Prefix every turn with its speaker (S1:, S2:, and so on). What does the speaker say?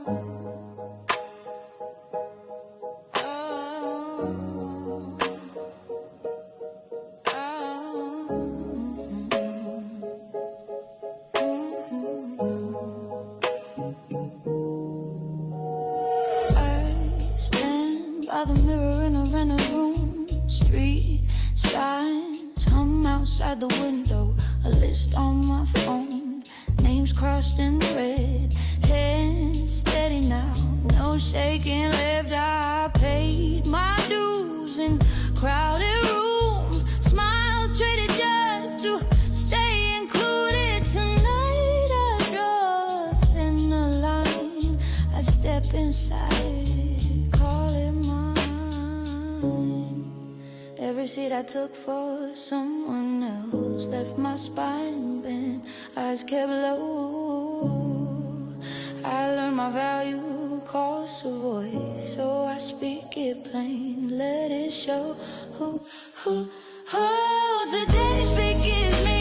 S1: By the mirror in a rented room, street signs hum outside the window, a list on my phone, names crossed in red, head steady now, no shaking left. I paid my dues in crowded rooms, smiles traded just to stay included. Tonight I draw a thinner line, I step inside, call it mine. Every seat I took for someone else left my spine bent, eyes kept low. I learned my value costs a voice, so I speak it plain, let it show. Today speak is me.